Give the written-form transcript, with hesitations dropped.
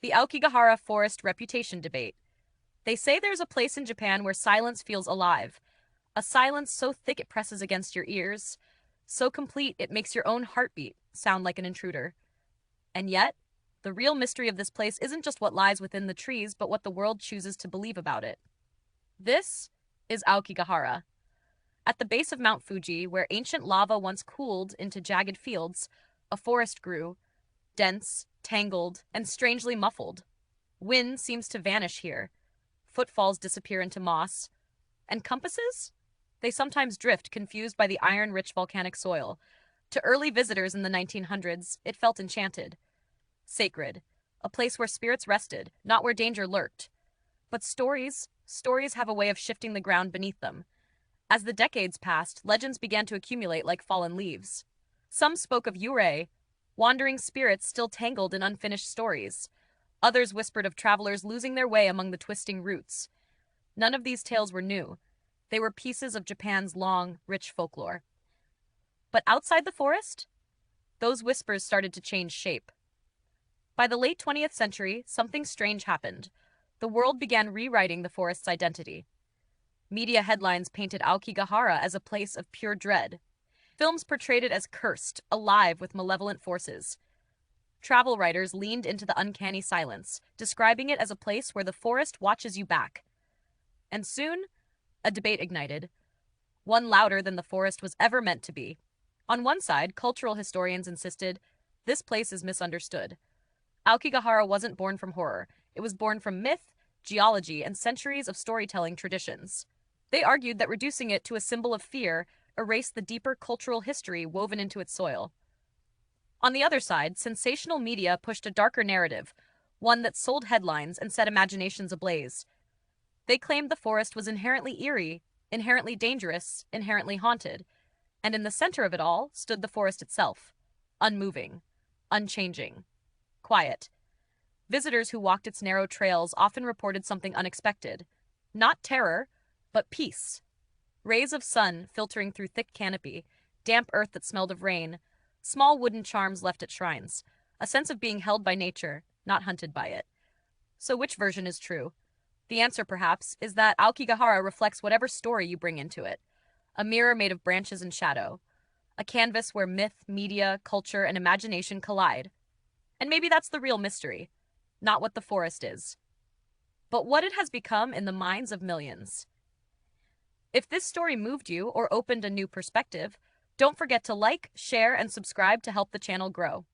The Aokigahara forest reputation debate. They say there's a place in Japan where silence feels alive, a silence so thick it presses against your ears, so complete it makes your own heartbeat sound like an intruder. And yet, the real mystery of this place isn't just what lies within the trees, but what the world chooses to believe about it. This is Aokigahara. At the base of Mount Fuji, where ancient lava once cooled into jagged fields, a forest grew, dense, tangled, and strangely muffled. Wind seems to vanish here. Footfalls disappear into moss. And compasses? They sometimes drift, confused by the iron-rich volcanic soil. To early visitors in the 1900s, it felt enchanted. Sacred. A place where spirits rested, not where danger lurked. But stories have a way of shifting the ground beneath them. As the decades passed, legends began to accumulate like fallen leaves. Some spoke of yurei, wandering spirits still tangled in unfinished stories. Others whispered of travelers losing their way among the twisting roots. None of these tales were new. They were pieces of Japan's long, rich folklore. But outside the forest, those whispers started to change shape. By the late 20th century, something strange happened. The world began rewriting the forest's identity. Media headlines painted Aokigahara as a place of pure dread. Films portrayed it as cursed, alive with malevolent forces. Travel writers leaned into the uncanny silence, describing it as a place where the forest watches you back. And soon, a debate ignited, one louder than the forest was ever meant to be. On one side, cultural historians insisted, this place is misunderstood. Aokigahara wasn't born from horror. It was born from myth, geology, and centuries of storytelling traditions. They argued that reducing it to a symbol of fear erased the deeper cultural history woven into its soil. On the other side, sensational media pushed a darker narrative, one that sold headlines and set imaginations ablaze. They claimed the forest was inherently eerie, inherently dangerous, inherently haunted, and in the center of it all stood the forest itself, unmoving, unchanging, quiet. Visitors who walked its narrow trails often reported something unexpected. Not terror, but peace. Rays of sun filtering through thick canopy, damp earth that smelled of rain, small wooden charms left at shrines, a sense of being held by nature, not hunted by it. So which version is true? The answer, perhaps, is that Aokigahara reflects whatever story you bring into it. A mirror made of branches and shadow. A canvas where myth, media, culture, and imagination collide. And maybe that's the real mystery. Not what the forest is, but what it has become in the minds of millions. If this story moved you or opened a new perspective, don't forget to like, share, and subscribe to help the channel grow.